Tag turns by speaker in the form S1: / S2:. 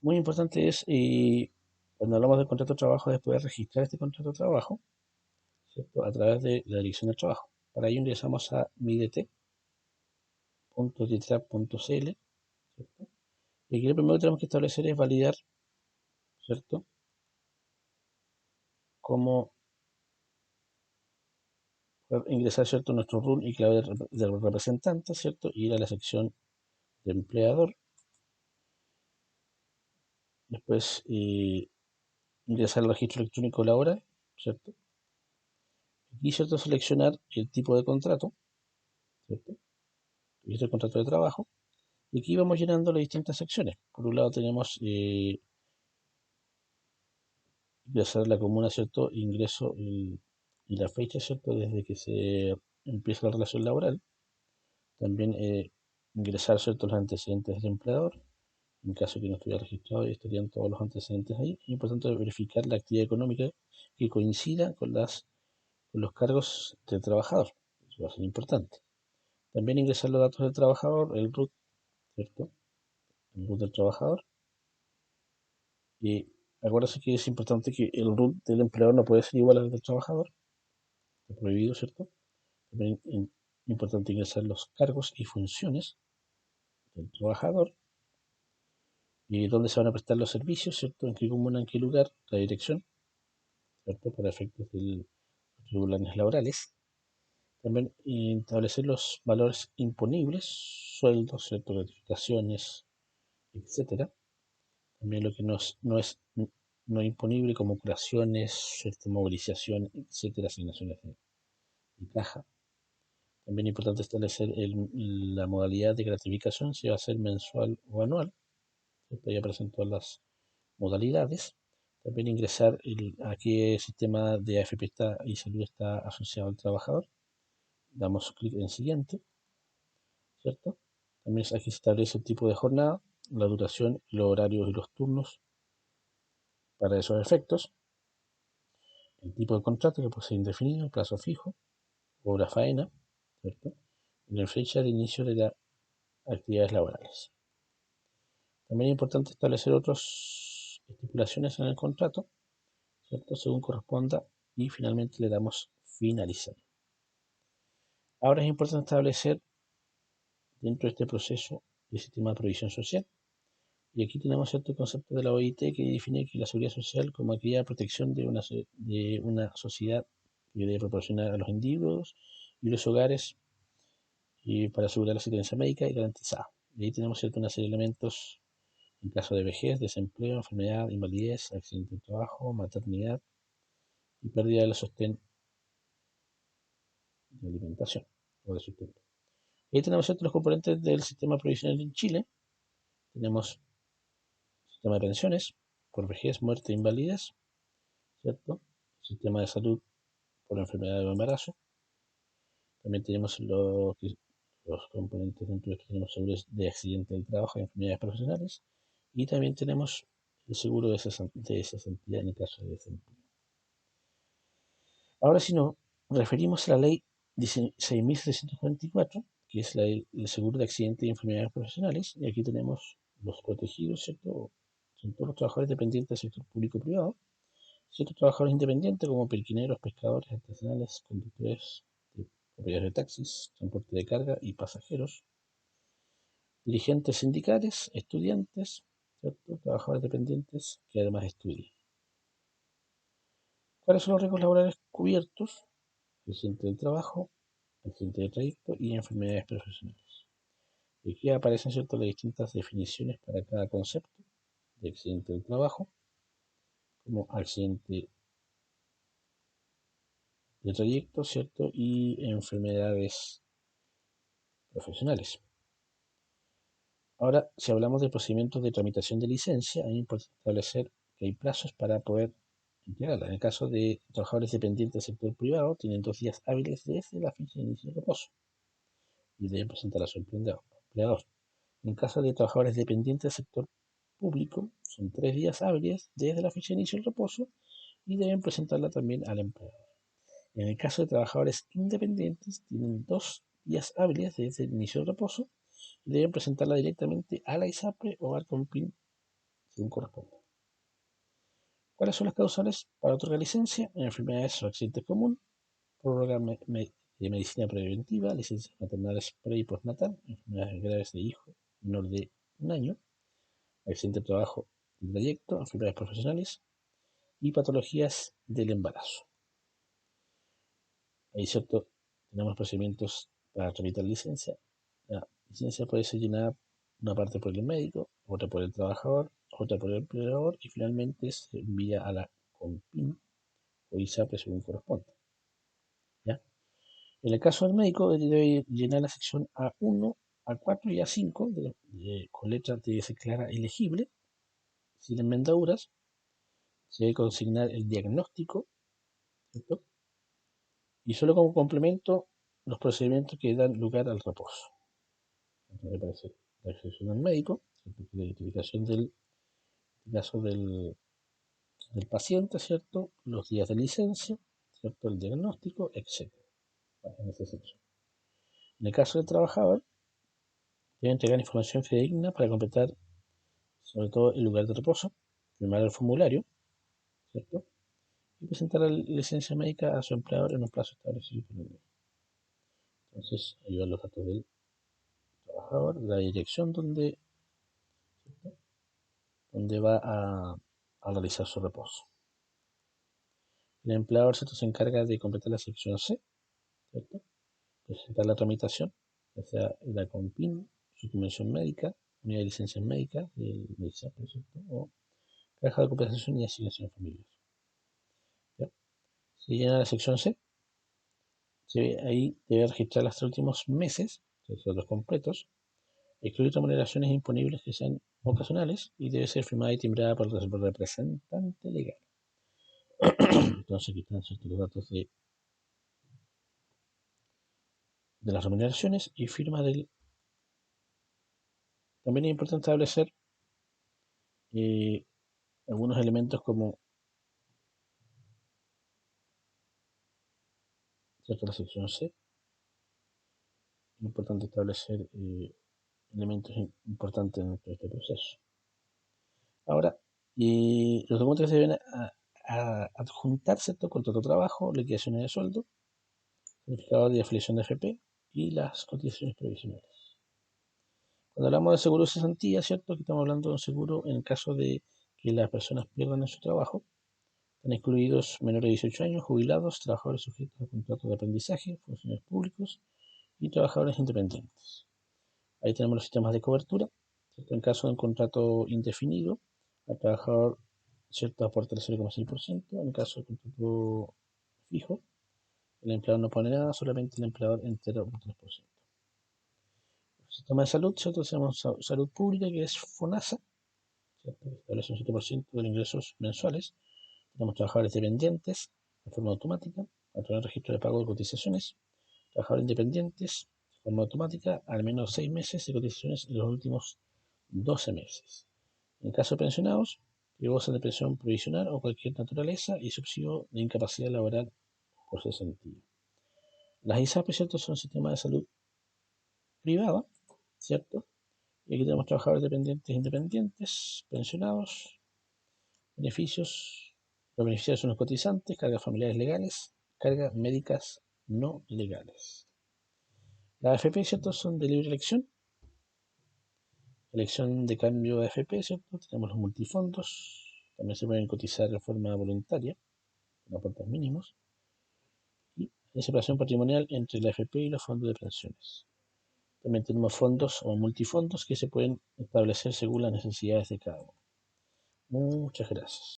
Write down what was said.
S1: Muy importante es, cuando hablamos de contrato de trabajo, es poder registrar este contrato de trabajo, ¿cierto? A través de la Dirección del Trabajo. Para ello ingresamos a midt.titrap.cl, ¿cierto? Y aquí lo primero que tenemos que establecer es validar, ¿cierto? Cómo ingresar, ¿cierto? Nuestro rol y clave de representante, ¿cierto? Ir a la sección de empleador, después ingresar al registro electrónico laboral, ¿cierto? Aquí, ¿cierto? Seleccionar el tipo de contrato, ¿cierto? Registro de contrato de trabajo. Y aquí vamos llenando las distintas secciones. Por un lado tenemos ingresar la comuna, ¿cierto? Ingreso y la fecha, ¿cierto? Desde que se empieza la relación laboral. También ingresar, ¿cierto? Los antecedentes del empleador. En caso de que no estuviera registrado, estarían todos los antecedentes ahí. Es importante verificar la actividad económica que coincida con los cargos del trabajador. Eso va a ser importante. También ingresar los datos del trabajador, el RUT, ¿cierto? El RUT del trabajador. Y acuérdense que es importante que el RUT del empleador no puede ser igual al del trabajador. Está prohibido, ¿cierto? También es importante ingresar los cargos y funciones del trabajador y dónde se van a prestar los servicios, ¿cierto? En qué comuna, en qué lugar, la dirección, ¿cierto? Para efectos de los regulares laborales. También establecer los valores imponibles, sueldos, ¿cierto? Gratificaciones, etcétera. También lo que no imponible como curaciones, ¿cierto? Movilización, etcétera, asignaciones de caja. También es importante establecer la modalidad de gratificación, si va a ser mensual o anual. ¿Cierto? Ya aparecen todas las modalidades. También ingresar a qué sistema de AFP y salud está asociado al trabajador. Damos clic en siguiente, ¿cierto? También aquí se establece el tipo de jornada, la duración, los horarios y los turnos para esos efectos. El tipo de contrato que puede ser indefinido, plazo fijo, hora faena, ¿cierto? Y la fecha de inicio de las actividades laborales. También es importante establecer otras estipulaciones en el contrato, ¿cierto? Según corresponda, y finalmente le damos finalizar. Ahora es importante establecer dentro de este proceso el sistema de provisión social. Y aquí tenemos cierto concepto de la OIT que define que la seguridad social como aquella protección de una sociedad que debe proporcionar a los individuos y los hogares para asegurar la asistencia médica y garantizada. Y ahí tenemos cierto una serie de elementos en caso de vejez, desempleo, enfermedad, invalidez, accidente de trabajo, maternidad y pérdida del sostén de alimentación o de sustento. Ahí tenemos ciertos los componentes del sistema provisional en Chile. Tenemos sistema de pensiones por vejez, muerte e invalidez, ¿cierto? Sistema de salud por enfermedad o embarazo. También tenemos los componentes dentro de esto, tenemos seguros de accidente del trabajo y enfermedades profesionales. Y también tenemos el seguro de cesantía en el caso de desempleo. Ahora, si nos referimos a la ley 16.744, que es el seguro de accidentes y enfermedades profesionales, y aquí tenemos los protegidos, ¿cierto? Son todos los trabajadores dependientes del sector público-privado, ciertos trabajadores independientes como periquineros, pescadores artesanales, conductores, propietarios de taxis, transporte de carga y pasajeros, dirigentes sindicales, estudiantes, ¿cierto? Trabajadores dependientes que además estudian. ¿Cuáles son los riesgos laborales cubiertos? Accidente del trabajo, accidente de trayecto y enfermedades profesionales. Y aquí aparecen, ¿cierto?, las distintas definiciones para cada concepto de accidente del trabajo, como accidente de trayecto, ¿cierto? Y enfermedades profesionales. Ahora, si hablamos de procedimientos de tramitación de licencia, es importante establecer que hay plazos para poder entregarla. En el caso de trabajadores dependientes del sector privado, tienen 2 días hábiles desde la fecha de inicio de reposo y deben presentar a su empleador. En caso de trabajadores dependientes del sector público, son 3 días hábiles desde la fecha de inicio del reposo y deben presentarla también al empleador. En el caso de trabajadores independientes, tienen 2 días hábiles desde el inicio del reposo y deben presentarla directamente a la ISAPRE o al COMPIN según corresponda. ¿Cuáles son las causales para otorgar licencia? Enfermedades o accidentes comunes, prórroga de medicina preventiva, licencias maternales pre y postnatal, enfermedades graves de hijo menor de 1 año, accidente de trabajo de trayecto, enfermedades profesionales y patologías del embarazo. Ahí, ¿cierto? Tenemos procedimientos para tramitar licencia. La licencia puede ser llenada una parte por el médico, otra por el trabajador, otra por el empleador y finalmente se envía a la CONPIN o ISAPRE según corresponda. ¿Ya? En el caso del médico, debe llenar la sección A1, A4 y A5 con letra de ser clara elegible, sin enmendaduras. Se debe consignar el diagnóstico, ¿cierto? Y solo como complemento los procedimientos que dan lugar al reposo. Entonces aparece la excepción del médico, la identificación del caso del paciente, ¿cierto? Los días de licencia, ¿cierto? El diagnóstico, etc. En esa sección. En el caso del trabajador, debe entregar información fidedigna para completar sobre todo el lugar de reposo, firmar el formulario, ¿cierto? Y presentar la licencia médica a su empleador en un plazo establecido por la ley. Entonces, ahí van los datos del trabajador, la dirección donde va a realizar su reposo. El empleador, ¿cierto?, se encarga de completar la sección C, ¿cierto? Presentar la tramitación, ya sea la CONPIN, su convención médica, unidad de licencias médicas del ISAPRE, ¿cierto? O caja de compensación y asignación familiar. ¿Ya? Se llena la sección C, ahí debe registrar los últimos meses, los completos, excluir remuneraciones imponibles que sean ocasionales y debe ser firmada y timbrada por el representante legal. Entonces aquí están los datos de las remuneraciones y firma del... También es importante establecer algunos elementos como, ¿cierto?, la sección C. Es importante establecer elementos importantes en este proceso. Ahora, los documentos se deben adjuntar, ¿cierto?, contrato de trabajo, liquidaciones de sueldo, certificado de afiliación de AFP y las cotizaciones previsionales. Cuando hablamos de seguro de cesantía, ¿cierto?, que estamos hablando de un seguro en el caso de que las personas pierdan en su trabajo. Están excluidos menores de 18 años, jubilados, trabajadores sujetos a contratos de aprendizaje, funcionarios públicos y trabajadores independientes. Ahí tenemos los sistemas de cobertura, ¿cierto? En caso de un contrato indefinido, al trabajador, ¿cierto?, aporta el 0,6%. En caso de contrato fijo, el empleador no pone nada, solamente el empleador entera un 3%. El sistema de salud, ¿cierto? Tenemos salud pública, que es FONASA, ¿cierto?, que establece un 7% de los ingresos mensuales. Tenemos trabajadores dependientes de forma automática, a través del registro de pago de cotizaciones. Trabajadores independientes de forma automática, al menos 6 meses de cotizaciones en los últimos 12 meses. En caso de pensionados, que gozan de pensión provisional o cualquier naturaleza y subsidio de incapacidad laboral por cesantía. Las ISAPRE, ¿cierto?, son sistemas de salud privada, ¿cierto? Y aquí tenemos trabajadores dependientes e independientes, pensionados, beneficios. Los beneficiarios son los cotizantes, cargas familiares legales, cargas médicas no legales. Las AFP, ¿cierto?, son de libre elección de cambio de AFP, ¿cierto? Tenemos los multifondos, también se pueden cotizar de forma voluntaria, con aportes mínimos, y hay separación patrimonial entre la AFP y los fondos de pensiones. También tenemos fondos o multifondos que se pueden establecer según las necesidades de cada uno. Muchas gracias.